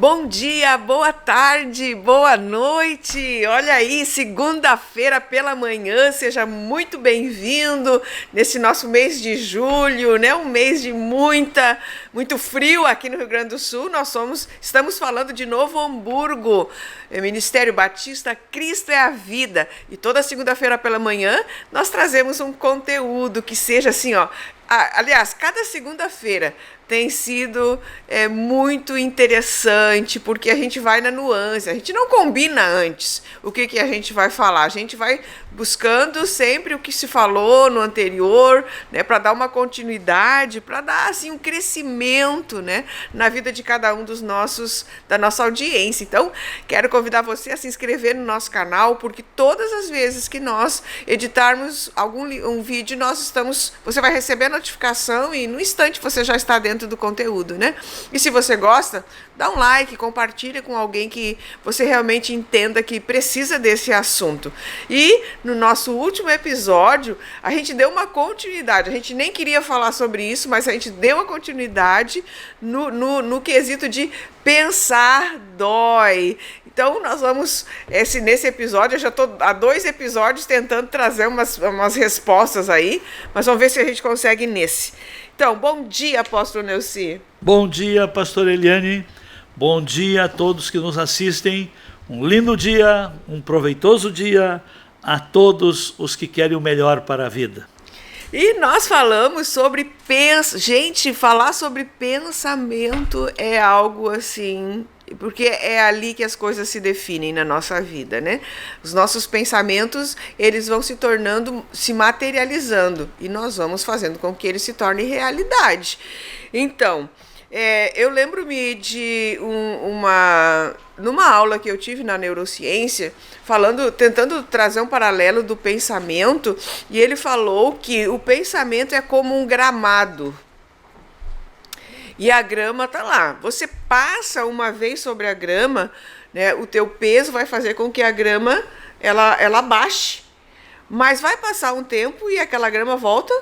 Bom dia, boa tarde, boa noite. Olha aí, segunda-feira pela manhã, seja muito bem-vindo nesse nosso mês de julho, né? Um mês de muito frio aqui no Rio Grande do Sul. Estamos falando de Novo Hamburgo, Ministério Batista Cristo é a Vida. E toda segunda-feira pela manhã nós trazemos um conteúdo que seja assim, ó. Aliás, cada segunda-feira tem sido muito interessante, porque a gente vai na nuance, a gente não combina antes o que a gente vai falar, a gente vai buscando sempre o que se falou no anterior, né, para dar uma continuidade, para dar assim um crescimento, né, na vida de cada um da nossa audiência. Então, quero convidar você a se inscrever no nosso canal, porque todas as vezes que nós editarmos um vídeo, você vai receber a notificação e no instante você já está dentro do conteúdo, né? E se você gosta, dá um like, compartilha com alguém que você realmente entenda que precisa desse assunto. E no nosso último episódio, a gente deu uma continuidade. A gente nem queria falar sobre isso, mas a gente deu uma continuidade no quesito de pensar dói. Então, nós vamos, nesse episódio, eu já estou há 2 episódios tentando trazer umas respostas aí, mas vamos ver se a gente consegue nesse. Então, bom dia, apóstolo Neuci. Bom dia, pastor Eliane. Bom dia a todos que nos assistem. Um lindo dia, um proveitoso dia a todos os que querem o melhor para a vida. E nós falamos sobre gente, falar sobre pensamento é algo assim, porque é ali que as coisas se definem na nossa vida, né? Os nossos pensamentos, eles vão se materializando e nós vamos fazendo com que eles se tornem realidade. Então, eu lembro-me de numa aula que eu tive na neurociência, tentando trazer um paralelo do pensamento, e ele falou que o pensamento é como um gramado. E a grama está lá. Você passa uma vez sobre a grama, né, o teu peso vai fazer com que a grama ela baixe. Mas vai passar um tempo e aquela grama volta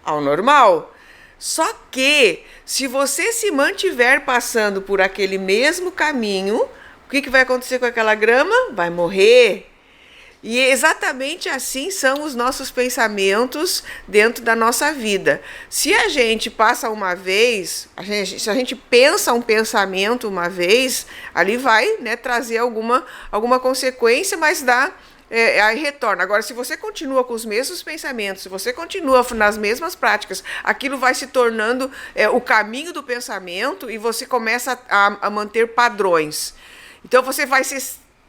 ao normal. Só que, se você se mantiver passando por aquele mesmo caminho, o que vai acontecer com aquela grama? Vai morrer. E exatamente assim são os nossos pensamentos dentro da nossa vida. Se a gente passa uma vez, se a gente pensa um pensamento uma vez, ali vai, né, trazer alguma consequência, mas aí retorna. Agora, se você continua com os mesmos pensamentos, se você continua nas mesmas práticas, aquilo vai se tornando o caminho do pensamento e você começa a manter padrões. Então, você vai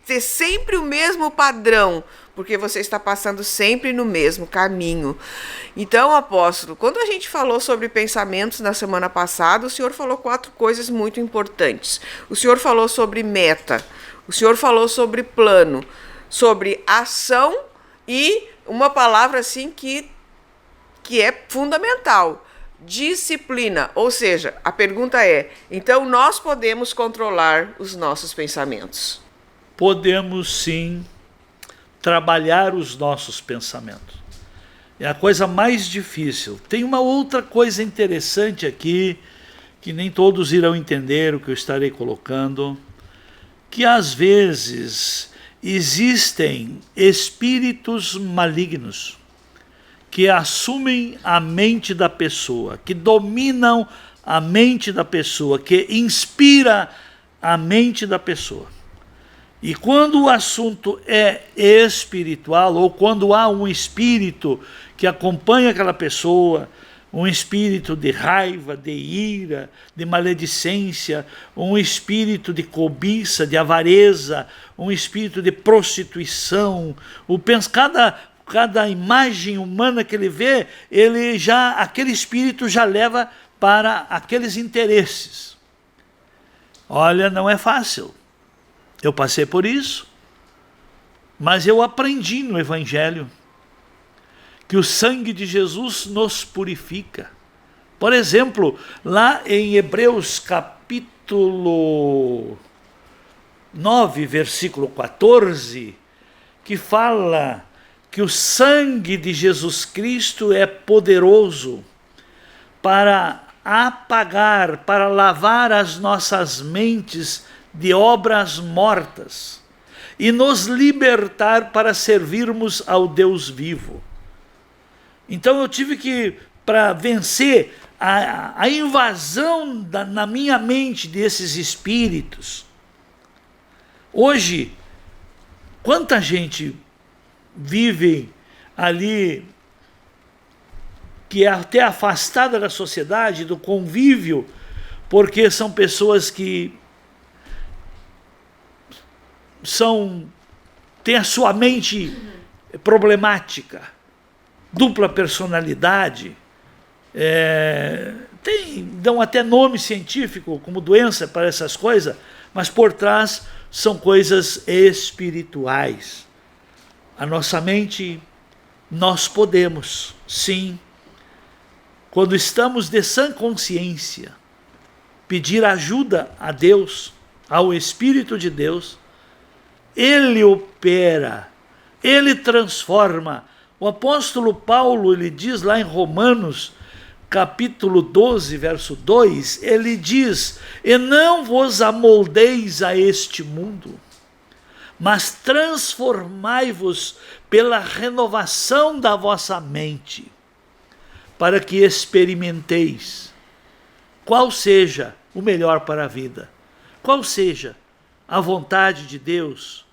ter sempre o mesmo padrão, porque você está passando sempre no mesmo caminho. Então, apóstolo, quando a gente falou sobre pensamentos na semana passada, o senhor falou 4 coisas muito importantes. O senhor falou sobre meta, o senhor falou sobre plano, sobre ação e uma palavra assim que é fundamental, disciplina. Ou seja, a pergunta é, então nós podemos controlar os nossos pensamentos? Podemos sim trabalhar os nossos pensamentos. É a coisa mais difícil. Tem uma outra coisa interessante aqui, que nem todos irão entender o que eu estarei colocando, que às vezes existem espíritos malignos que assumem a mente da pessoa, que dominam a mente da pessoa, que inspira a mente da pessoa. E quando o assunto é espiritual, ou quando há um espírito que acompanha aquela pessoa, um espírito de raiva, de ira, de maledicência, um espírito de cobiça, de avareza, um espírito de prostituição, cada imagem humana que ele vê, aquele espírito já leva para aqueles interesses. Olha, não é fácil. Eu passei por isso, mas eu aprendi no Evangelho que o sangue de Jesus nos purifica. Por exemplo, lá em Hebreus capítulo 9, versículo 14, que fala que o sangue de Jesus Cristo é poderoso para apagar, para lavar as nossas mentes de obras mortas e nos libertar para servirmos ao Deus vivo. Então eu tive que, para vencer a invasão na minha mente desses espíritos. Hoje, quanta gente vive ali, que é até afastada da sociedade, do convívio, porque são pessoas que têm a sua mente problemática, dupla personalidade, dão até nome científico como doença para essas coisas, mas por trás são coisas espirituais. A nossa mente, nós podemos, sim, quando estamos de sã consciência, pedir ajuda a Deus, ao Espírito de Deus. Ele opera, ele transforma. O apóstolo Paulo, ele diz lá em Romanos, capítulo 12, verso 2, ele diz: e não vos amoldeis a este mundo, mas transformai-vos pela renovação da vossa mente, para que experimenteis qual seja o melhor para a vida, qual seja a vontade de Deus.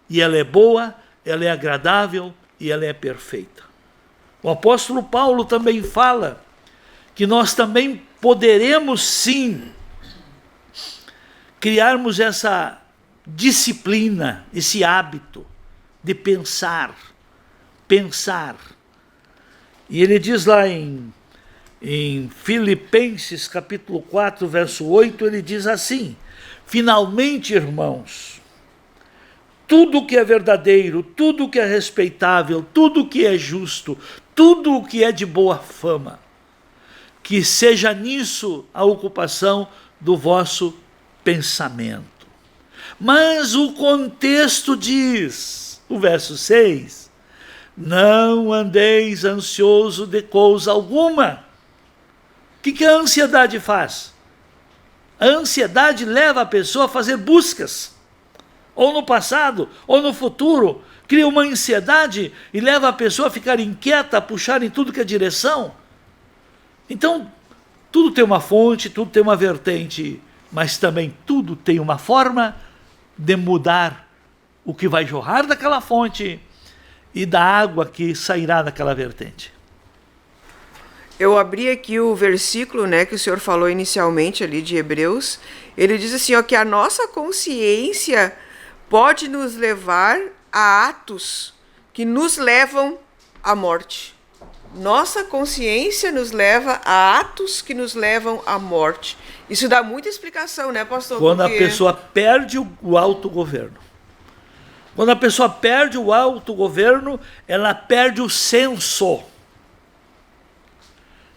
E ela é boa, ela é agradável e ela é perfeita. O apóstolo Paulo também fala que nós também poderemos sim criarmos essa disciplina, esse hábito de pensar. E ele diz lá em Filipenses capítulo 4, verso 8, ele diz assim: finalmente, irmãos, tudo que é verdadeiro, tudo que é respeitável, tudo que é justo, tudo o que é de boa fama, que seja nisso a ocupação do vosso pensamento. Mas o contexto diz, o verso 6, não andeis ansioso de coisa alguma. O que a ansiedade faz? A ansiedade leva a pessoa a fazer buscas, ou no passado, ou no futuro, cria uma ansiedade e leva a pessoa a ficar inquieta, a puxar em tudo que é direção. Então, tudo tem uma fonte, tudo tem uma vertente, mas também tudo tem uma forma de mudar o que vai jorrar daquela fonte e da água que sairá daquela vertente. Eu abri aqui o versículo, né, que o senhor falou inicialmente ali de Hebreus. Ele diz assim, ó, que a nossa consciência pode nos levar a atos que nos levam à morte. Nossa consciência nos leva a atos que nos levam à morte. Isso dá muita explicação, né, pastor? Quando a pessoa perde o autogoverno. Quando a pessoa perde o autogoverno, ela perde o senso.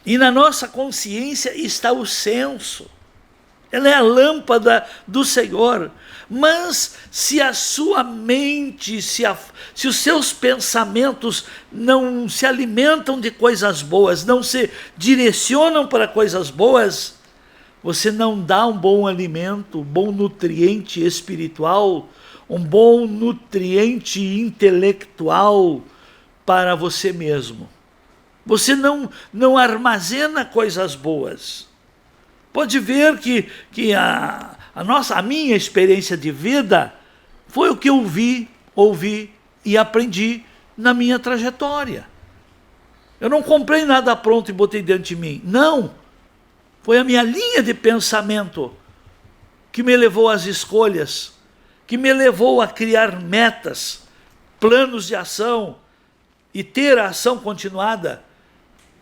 E na nossa consciência está o senso. Ela é a lâmpada do Senhor. Mas se a sua mente, se os seus pensamentos não se alimentam de coisas boas, não se direcionam para coisas boas, você não dá um bom alimento, um bom nutriente espiritual, um bom nutriente intelectual para você mesmo. Você não armazena coisas boas. Pode ver que a minha experiência de vida foi o que eu vi, ouvi e aprendi na minha trajetória. Eu não comprei nada pronto e botei dentro de mim. Não. Foi a minha linha de pensamento que me levou às escolhas, que me levou a criar metas, planos de ação e ter a ação continuada,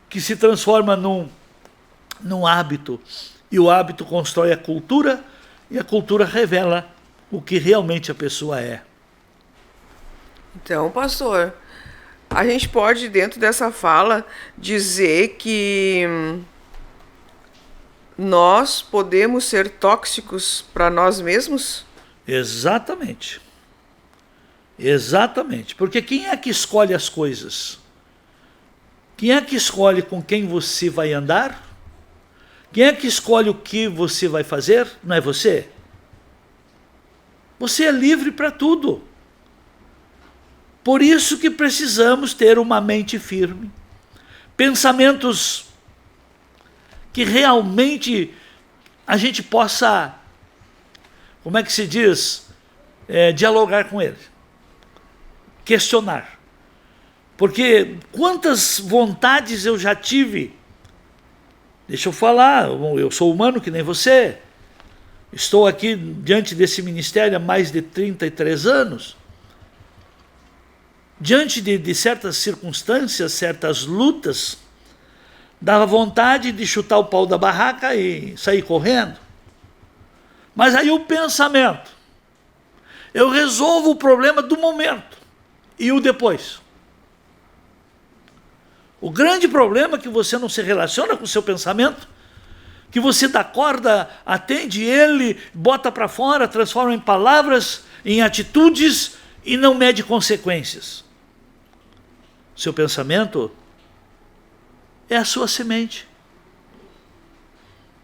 que se transforma num hábito. E o hábito constrói a cultura, e a cultura revela o que realmente a pessoa é. Então, pastor, a gente pode, dentro dessa fala, dizer que nós podemos ser tóxicos para nós mesmos? Exatamente. Exatamente. Porque quem é que escolhe as coisas? Quem é que escolhe com quem você vai andar? Quem é que escolhe o que você vai fazer? Não é você? Você é livre para tudo. Por isso que precisamos ter uma mente firme, pensamentos que realmente a gente possa, como é que se diz, dialogar com ele, questionar. Porque quantas vontades eu já tive. Deixa eu falar, eu sou humano que nem você. Estou aqui diante desse ministério há mais de 33 anos. Diante de certas circunstâncias, certas lutas, dava vontade de chutar o pau da barraca e sair correndo. Mas aí o pensamento, eu resolvo o problema do momento e o depois. O grande problema é que você não se relaciona com o seu pensamento, que você dá corda, atende ele, bota para fora, transforma em palavras, em atitudes e não mede consequências. Seu pensamento é a sua semente.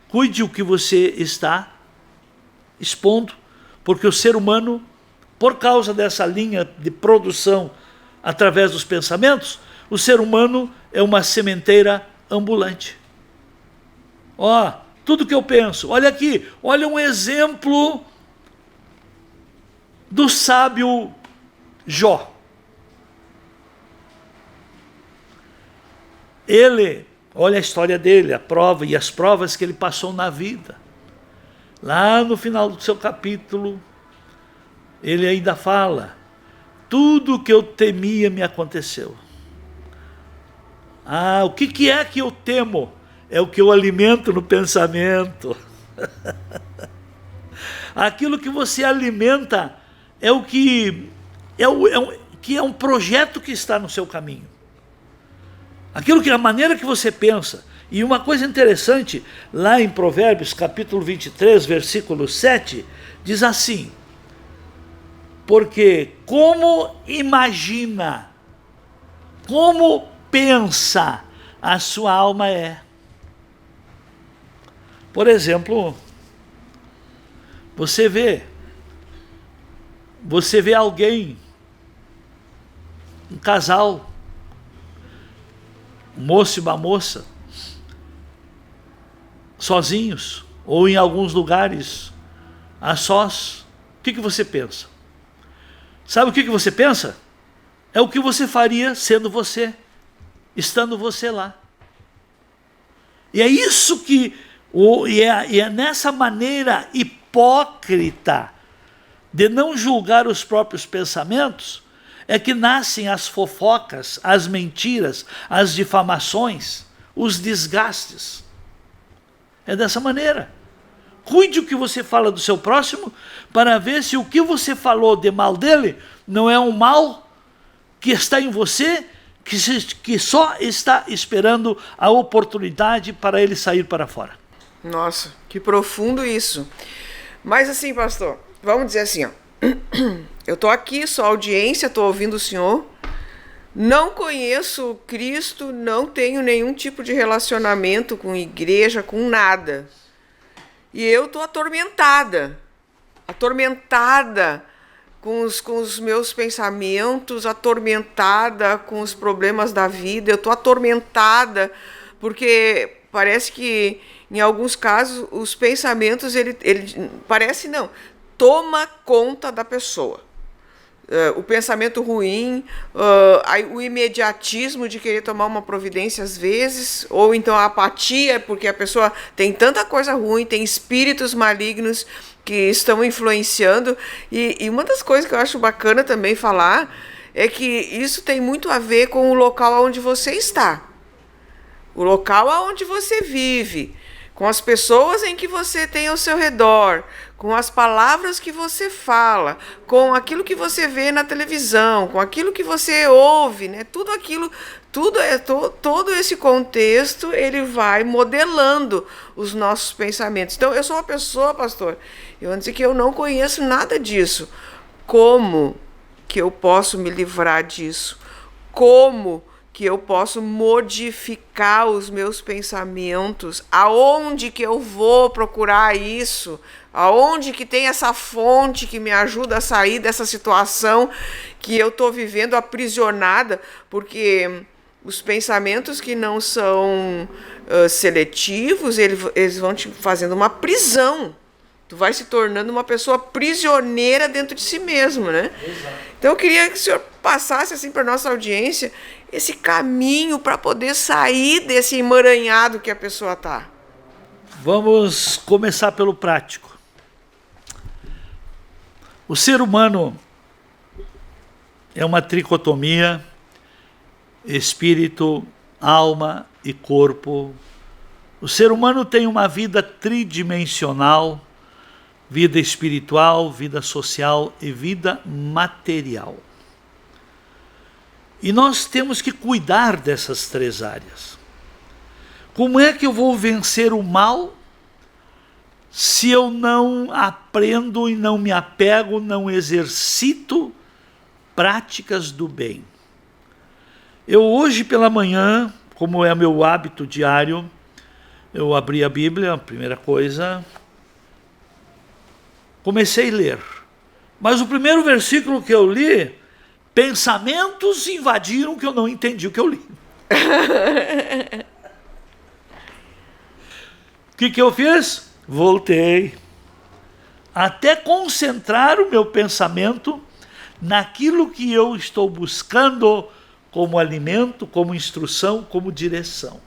Cuide o que você está expondo, porque o ser humano, por causa dessa linha de produção através dos pensamentos, o ser humano é uma sementeira ambulante. Ó, tudo que eu penso, olha aqui, olha um exemplo do sábio Jó. Ele, olha a história dele, a prova e as provas que ele passou na vida. Lá no final do seu capítulo, ele ainda fala, tudo o que eu temia me aconteceu. Ah, o que é que eu temo? É o que eu alimento no pensamento. Aquilo que você alimenta é o que é um projeto que está no seu caminho. Aquilo que é a maneira que você pensa. E uma coisa interessante, lá em Provérbios, capítulo 23, versículo 7, diz assim, porque como imagina, como pensa, a sua alma é. Por exemplo, você vê alguém, um casal, um moço e uma moça, sozinhos, ou em alguns lugares, a sós, o que você pensa? Sabe o que você pensa? É o que você faria sendo você, estando você lá. E é isso que, e é nessa maneira hipócrita de não julgar os próprios pensamentos, é que nascem as fofocas, as mentiras, as difamações, os desgastes. É dessa maneira. Cuide o que você fala do seu próximo, para ver se o que você falou de mal dele não é um mal que está em você, que só está esperando a oportunidade para ele sair para fora. Nossa, que profundo isso. Mas assim, pastor, vamos dizer assim, ó. Eu estou aqui, sou audiência, estou ouvindo o senhor, não conheço Cristo, não tenho nenhum tipo de relacionamento com igreja, com nada. E eu estou atormentada com os meus pensamentos, atormentada com os problemas da vida. Eu estou atormentada porque parece que, em alguns casos, os pensamentos, parece não, toma conta da pessoa. O pensamento ruim, o imediatismo de querer tomar uma providência às vezes, ou então a apatia, porque a pessoa tem tanta coisa ruim, tem espíritos malignos que estão influenciando. E uma das coisas que eu acho bacana também falar é que isso tem muito a ver com o local onde você está, o local onde você vive, com as pessoas em que você tem ao seu redor, com as palavras que você fala, com aquilo que você vê na televisão, com aquilo que você ouve, né? Tudo aquilo, todo esse contexto, ele vai modelando os nossos pensamentos. Então, eu sou uma pessoa, pastor, eu vou dizer que eu não conheço nada disso. Como que eu posso me livrar disso? Como que eu posso modificar os meus pensamentos, aonde que eu vou procurar isso, aonde que tem essa fonte que me ajuda a sair dessa situação que eu estou vivendo aprisionada, porque os pensamentos que não são seletivos, eles vão te fazendo uma prisão. Tu vai se tornando uma pessoa prisioneira dentro de si mesmo, né? Exato. Então eu queria que o senhor passasse assim para nossa audiência esse caminho para poder sair desse emaranhado que a pessoa está. Vamos começar pelo prático. O ser humano é uma tricotomia, espírito, alma e corpo. O ser humano tem uma vida tridimensional, vida espiritual, vida social e vida material. E nós temos que cuidar dessas 3 áreas. Como é que eu vou vencer o mal se eu não aprendo e não me apego, não exercito práticas do bem? Eu hoje pela manhã, como é meu hábito diário, eu abri a Bíblia, a primeira coisa, comecei a ler. Mas o primeiro versículo que eu li, pensamentos invadiram que eu não entendi o que eu li. O que eu fiz? Voltei. Até concentrar o meu pensamento naquilo que eu estou buscando como alimento, como instrução, como direção.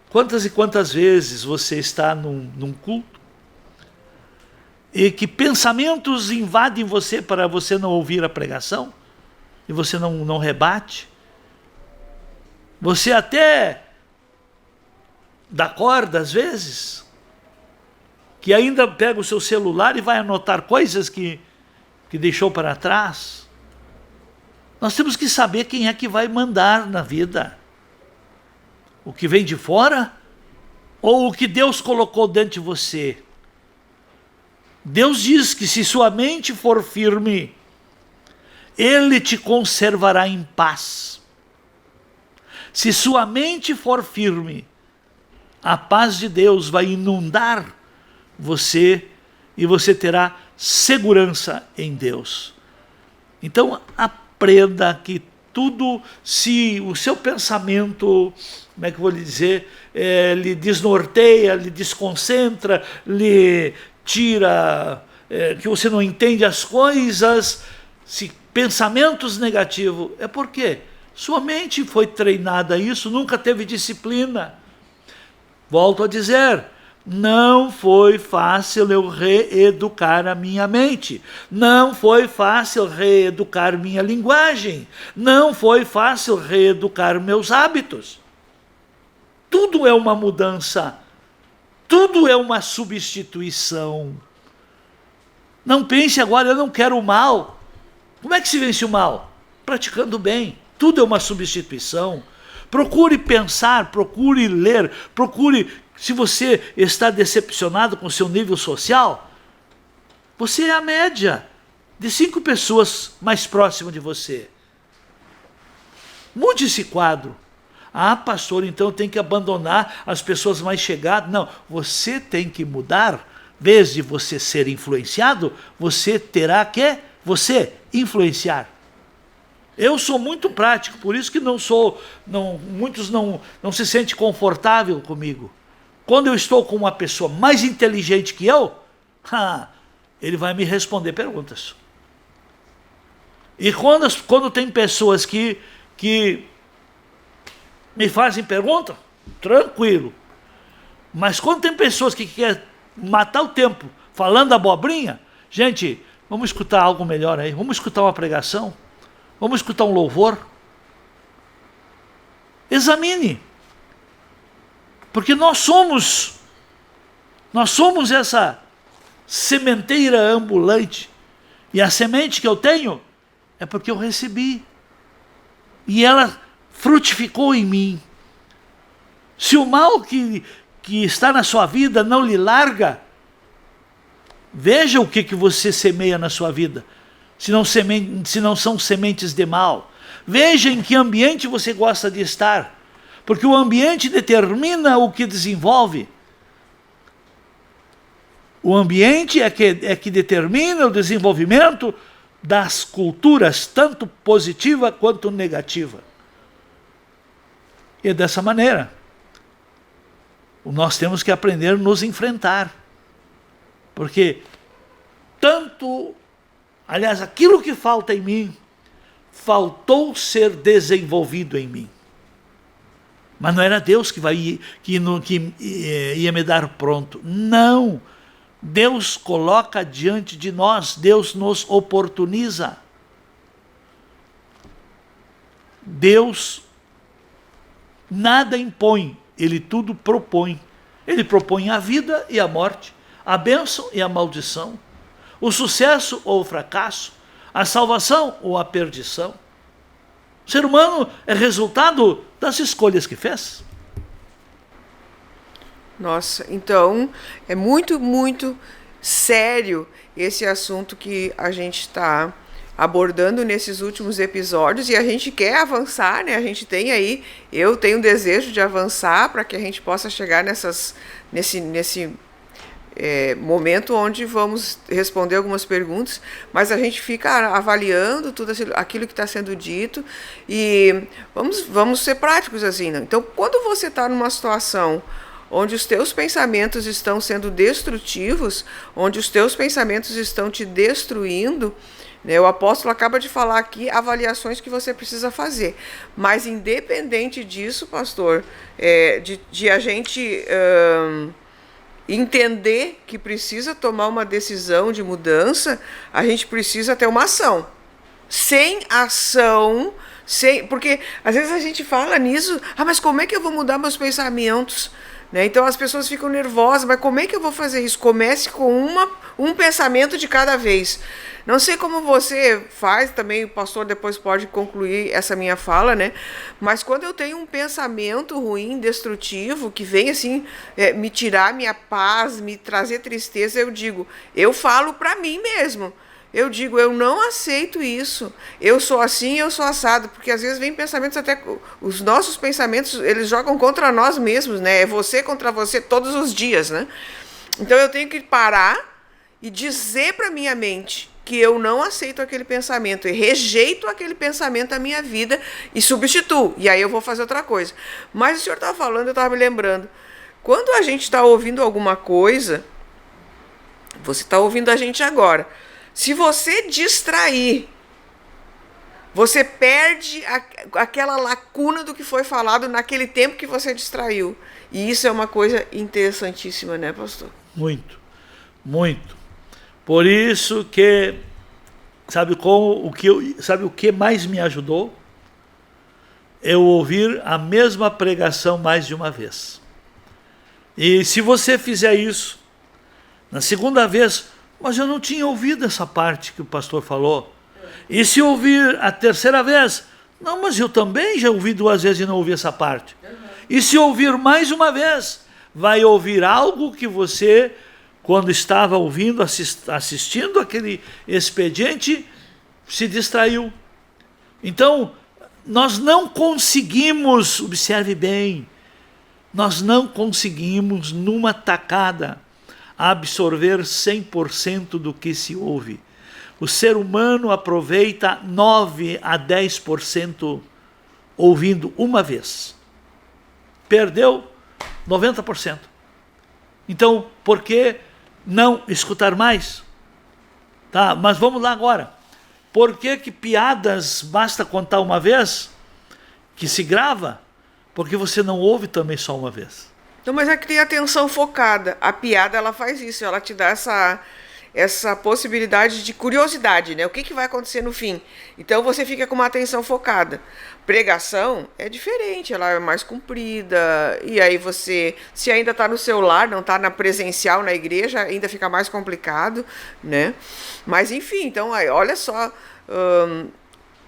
Quantas e quantas vezes você está num culto e que pensamentos invadem você para você não ouvir a pregação e você não rebate? Você até dá corda às vezes, que ainda pega o seu celular e vai anotar coisas que deixou para trás. Nós temos que saber quem é que vai mandar na vida. O que vem de fora ou o que Deus colocou dentro de você? Deus diz que se sua mente for firme, Ele te conservará em paz. Se sua mente for firme, a paz de Deus vai inundar você e você terá segurança em Deus. Então aprenda que tudo, se o seu pensamento, como é que eu vou lhe dizer, lhe desnorteia, lhe desconcentra, lhe tira, que você não entende as coisas, se pensamentos negativos, é porque sua mente foi treinada a isso, nunca teve disciplina. Volto a dizer, não foi fácil eu reeducar a minha mente, não foi fácil reeducar minha linguagem, não foi fácil reeducar meus hábitos. Tudo é uma mudança, tudo é uma substituição. Não pense agora, eu não quero o mal. Como é que se vence o mal? Praticando o bem. Tudo é uma substituição. Procure pensar, procure ler, procure, se você está decepcionado com o seu nível social, você é a média de 5 pessoas mais próximas de você. Mude esse quadro. Ah, pastor, então tem que abandonar as pessoas mais chegadas. Não, você tem que mudar. Em vez de você ser influenciado, você terá que influenciar. Eu sou muito prático, por isso que muitos não se sentem confortável comigo. Quando eu estou com uma pessoa mais inteligente que eu, ele vai me responder perguntas. E quando tem pessoas que me fazem pergunta, tranquilo. Mas quando tem pessoas que querem matar o tempo falando abobrinha, gente, vamos escutar algo melhor aí, vamos escutar uma pregação, vamos escutar um louvor. Examine. Porque nós somos essa sementeira ambulante. E a semente que eu tenho é porque eu recebi. E ela frutificou em mim. Se o mal que está na sua vida não lhe larga, veja o que você semeia na sua vida. Se não são sementes de mal. Veja em que ambiente você gosta de estar, porque o ambiente determina o que desenvolve. O ambiente é que determina o desenvolvimento das culturas, tanto positiva quanto negativa. E dessa maneira, nós temos que aprender a nos enfrentar. Porque aliás, aquilo que falta em mim, faltou ser desenvolvido em mim. Mas não era Deus que ia me dar pronto. Não. Deus coloca diante de nós, Deus nos oportuniza. Deus nada impõe, Ele tudo propõe. Ele propõe a vida e a morte, a bênção e a maldição, o sucesso ou o fracasso, a salvação ou a perdição. O ser humano é resultado das escolhas que fez. Nossa, então é muito, muito sério esse assunto que a gente está abordando nesses últimos episódios, e a gente quer avançar, né? A gente tem aí, eu tenho um desejo de avançar para que a gente possa chegar nesse momento onde vamos responder algumas perguntas, mas a gente fica avaliando tudo aquilo que está sendo dito e vamos ser práticos assim, né? Então, quando você está numa situação onde os teus pensamentos estão sendo destrutivos, onde os teus pensamentos estão te destruindo, né, o apóstolo acaba de falar aqui avaliações que você precisa fazer. Mas independente disso, pastor, de a gente entender que precisa tomar uma decisão de mudança, a gente precisa ter uma ação. Sem ação, porque às vezes a gente fala nisso, mas como é que eu vou mudar meus pensamentos? Né? Então as pessoas ficam nervosas, mas como é que eu vou fazer isso? Comece com um pensamento de cada vez. Não sei como você faz, também o pastor depois pode concluir essa minha fala, né? Mas quando eu tenho um pensamento ruim, destrutivo, que vem assim me tirar minha paz, me trazer tristeza, eu falo para mim mesmo. Eu digo, eu não aceito isso, eu sou assim, eu sou assado, porque às vezes vem pensamentos, até os nossos pensamentos, eles jogam contra nós mesmos, né? É você contra você todos os dias, né? Então eu tenho que parar e dizer para minha mente que eu não aceito aquele pensamento e rejeito aquele pensamento da minha vida e substituo, e aí eu vou fazer outra coisa. Mas o senhor estava falando, eu estava me lembrando, quando a gente está ouvindo alguma coisa, você está ouvindo a gente agora, se você distrair, você perde aquela lacuna do que foi falado naquele tempo que você distraiu. E isso é uma coisa interessantíssima, né, pastor? Muito, muito. Por isso que, sabe o que mais me ajudou? Eu ouvir a mesma pregação mais de uma vez. E se você fizer isso, na segunda vez, mas eu não tinha ouvido essa parte que o pastor falou. E se ouvir a terceira vez, não, mas eu também já ouvi 2 vezes e não ouvi essa parte. E se ouvir mais uma vez, vai ouvir algo que você, quando estava ouvindo, assistindo aquele expediente, se distraiu. Então, nós não conseguimos, observe bem, nós não conseguimos numa tacada absorver 100% do que se ouve. O ser humano aproveita 9 a 10% ouvindo uma vez. Perdeu 90%. Então, por que não escutar mais? Tá, mas vamos lá agora. Por que piadas basta contar uma vez, que se grava? Porque você não ouve também só uma vez. Não, mas é que tem atenção focada. A piada, ela faz isso, ela te dá essa possibilidade de curiosidade, né? O que vai acontecer no fim? Então você fica com uma atenção focada. Pregação é diferente, ela é mais comprida, e aí você, se ainda está no celular, não está na presencial, na igreja, ainda fica mais complicado, né? Mas enfim, então olha só,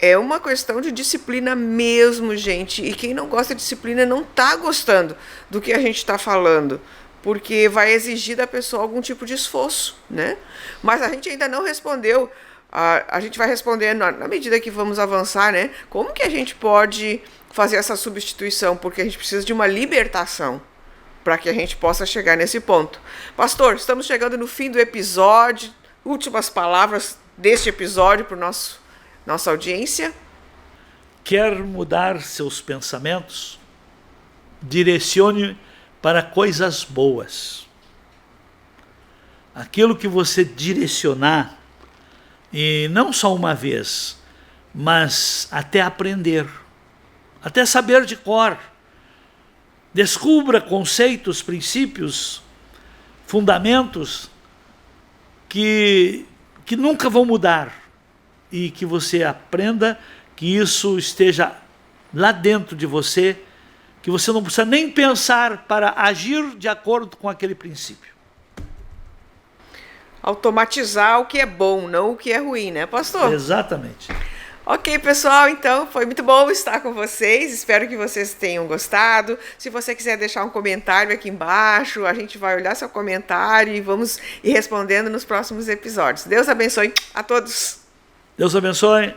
é uma questão de disciplina mesmo, gente. E quem não gosta de disciplina não está gostando do que a gente está falando, porque vai exigir da pessoa algum tipo de esforço, né? Mas a gente ainda não respondeu A gente vai respondendo na medida que vamos avançar, né? Como que a gente pode fazer essa substituição? Porque a gente precisa de uma libertação para que a gente possa chegar nesse ponto. Pastor, estamos chegando no fim do episódio. Últimas palavras deste episódio para nossa audiência. Quer mudar seus pensamentos? Direcione para coisas boas. Aquilo que você direcionar, e não só uma vez, mas até aprender, até saber de cor. Descubra conceitos, princípios, fundamentos que nunca vão mudar, e que você aprenda que isso esteja lá dentro de você, que você não precisa nem pensar para agir de acordo com aquele princípio. Automatizar o que é bom, não o que é ruim, né, pastor? Exatamente. Ok, pessoal, então foi muito bom estar com vocês, espero que vocês tenham gostado. Se você quiser deixar um comentário aqui embaixo, a gente vai olhar seu comentário e vamos ir respondendo nos próximos episódios. Deus abençoe a todos. Deus abençoe.